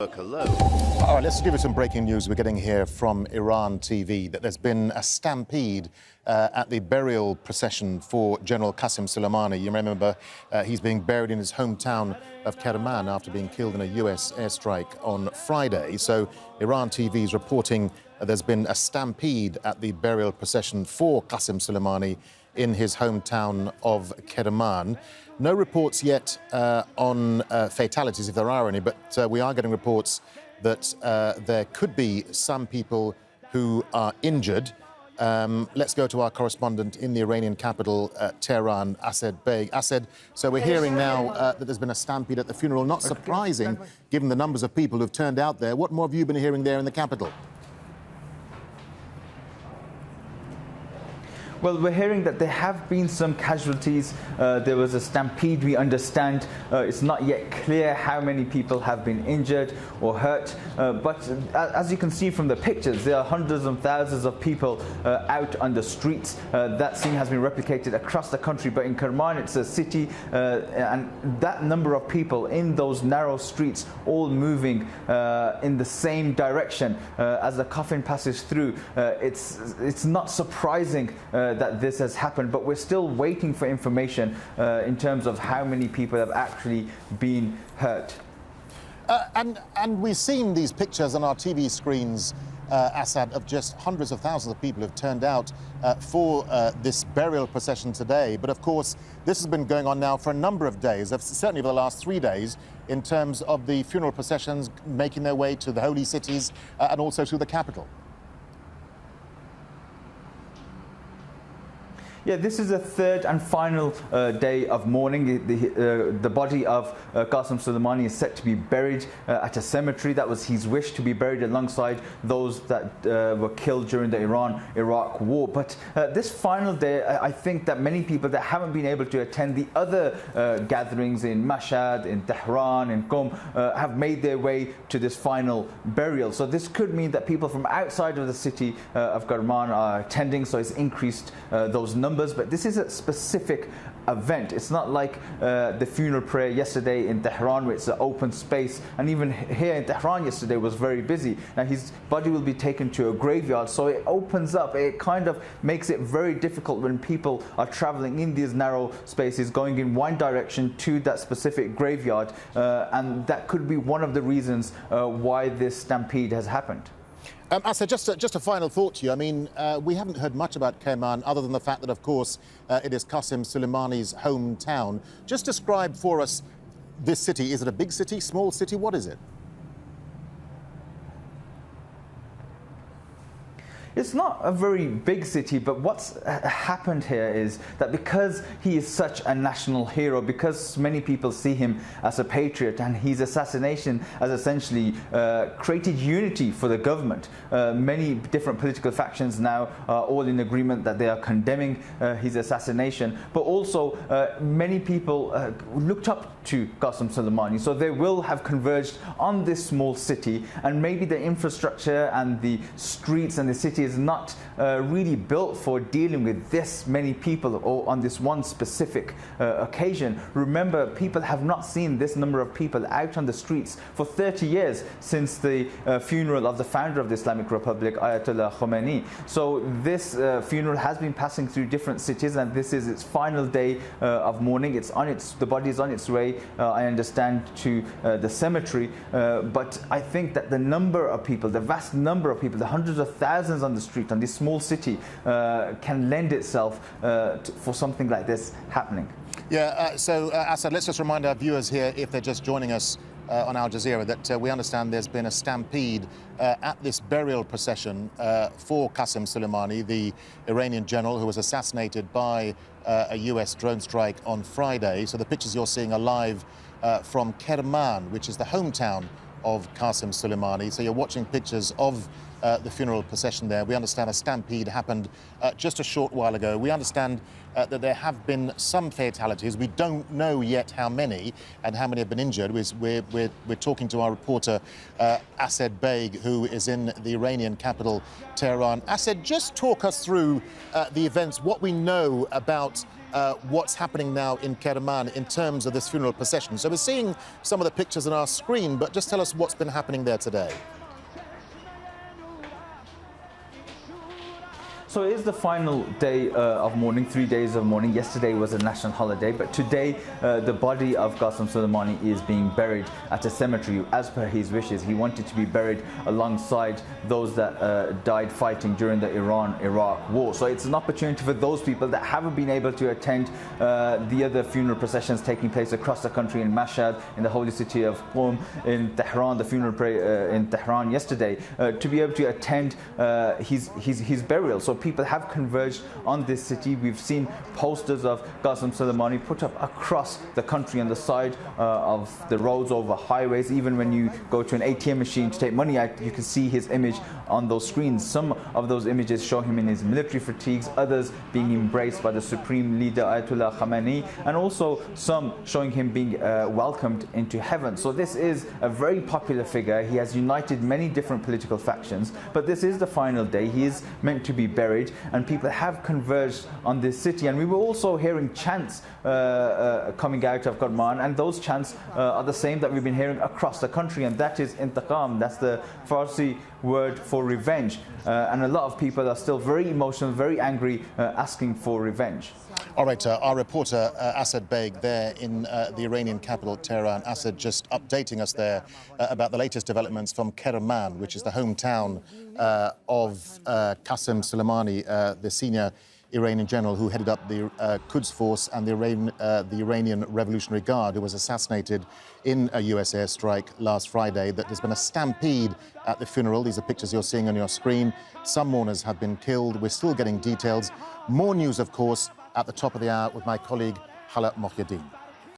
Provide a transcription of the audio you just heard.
Hello. All right, let's give you some breaking news. We're getting here from Iran TV that there's been a stampede at the burial procession for General Qassem Soleimani. You remember he's being buried in his hometown of Kerman after being killed in a US airstrike on Friday. So Iran TV is reporting there's been a stampede at the burial procession for Qassem Soleimani in his hometown of Kerman. No reports yet on fatalities, if there are any, but we are getting reports that there could be some people who are injured. Let's go to our correspondent in the Iranian capital, Tehran, Baig. So we're hearing now that there's been a stampede at the funeral. Not surprising, given the numbers of people who've turned out there. What more have you been hearing there in the capital? Well, we're hearing that there have been some casualties. There was a stampede, we understand. It's not yet clear how many people have been injured or hurt. But as you can see from the pictures, there are hundreds and thousands of people out on the streets. That scene has been replicated across the country. But in Kerman, it's a city, and that number of people in those narrow streets, all moving in the same direction as the coffin passes through. It's not surprising that this has happened, but we're still waiting for information in terms of how many people have actually been hurt. And we've seen these pictures on our TV screens, Assad, of just hundreds of thousands of people who've turned out for this burial procession today. But of course, this has been going on now for a number of days, certainly over the last 3 days, in terms of the funeral processions making their way to the holy cities and also to the capital. Yeah, this is the third and final day of mourning. The body of Qassem Soleimani is set to be buried at a cemetery. That was his wish, to be buried alongside those that were killed during the Iran-Iraq war. But this final day, I think that many people that haven't been able to attend the other gatherings in Mashhad, in Tehran, in Qom, have made their way to this final burial. So this could mean that people from outside of the city of Kerman are attending, so it's increased those numbers. But this is a specific event. It's not like the funeral prayer yesterday in Tehran, where it's an open space, and even here in Tehran yesterday was very busy. Now his body will be taken to a graveyard, so it opens up, it kind of makes it very difficult when people are traveling in these narrow spaces, going in one direction to that specific graveyard, and that could be one of the reasons why this stampede has happened. Assad, just a final thought to you. I mean, we haven't heard much about Kerman other than the fact that, of course, it is Qassem Soleimani's hometown. Just describe for us this city. Is it a big city, small city? What is it? It's not a very big city, but what's happened here is that because he is such a national hero, because many people see him as a patriot, and his assassination has essentially created unity for the government. Many different political factions now are all in agreement that they are condemning his assassination, but also many people looked up to Qassem Soleimani, so they will have converged on this small city, and maybe the infrastructure and the streets and the city is not really built for dealing with this many people or on this one specific occasion. Remember, people have not seen this number of people out on the streets for 30 years since the funeral of the founder of the Islamic Republic, Ayatollah Khomeini. So this funeral has been passing through different cities, and this is its final day of mourning. The body is on its way, I understand, to the cemetery. But I think that the number of people, the vast number of people, the hundreds of thousands on the street, on this small city, can lend itself for something like this happening. Yeah, so Assad, let's just remind our viewers here, if they're just joining us on Al Jazeera, that we understand there's been a stampede at this burial procession for Qassem Soleimani, the Iranian general who was assassinated by a US drone strike on Friday. So the pictures you're seeing are live from Kerman, which is the hometown of Qassem Soleimani. So you're watching pictures of the funeral procession there. We understand a stampede happened just a short while ago. We understand that there have been some fatalities. We don't know yet how many and how many have been injured. We're talking to our reporter, Assad Baig, who is in the Iranian capital, Tehran. Assad, just talk us through the events, what we know about what's happening now in Kerman in terms of this funeral procession. So we're seeing some of the pictures on our screen, but just tell us what's been happening there today. So it is the final day of mourning, 3 days of mourning. Yesterday was a national holiday, but today the body of Qassem Soleimani is being buried at a cemetery as per his wishes. He wanted to be buried alongside those that died fighting during the Iran-Iraq war. So it's an opportunity for those people that haven't been able to attend the other funeral processions taking place across the country in Mashhad, in the holy city of Qom, in Tehran, the funeral prayer in Tehran yesterday, to be able to attend his burial. So people have converged on this city. We've seen posters of Qassem Soleimani put up across the country on the side of the roads, over highways. Even when you go to an ATM machine to take money out, you can see his image on those screens. Some of those images show him in his military fatigues, others being embraced by the supreme leader Ayatollah Khamenei, and also some showing him being welcomed into heaven. So this is a very popular figure. He has united many different political factions, but this is the final day. He is meant to be buried, and people have converged on this city. And we were also hearing chants coming out of Kerman, and those chants are the same that we've been hearing across the country, and that is intiqam. That's the Farsi word for revenge, and a lot of people are still very emotional, very angry, asking for revenge. All right, our reporter Asad Baig there in the Iranian capital, Tehran. Asad just updating us there about the latest developments from Kerman, which is the hometown of Qassem Soleimani, the senior Iranian general who headed up the Quds Force and the Iranian Revolutionary Guard, who was assassinated in a US airstrike last Friday. That there's been a stampede at the funeral. These are pictures you're seeing on your screen. Some mourners have been killed. We're still getting details. More news, of course, at the top of the hour with my colleague Hala Mohyeddin.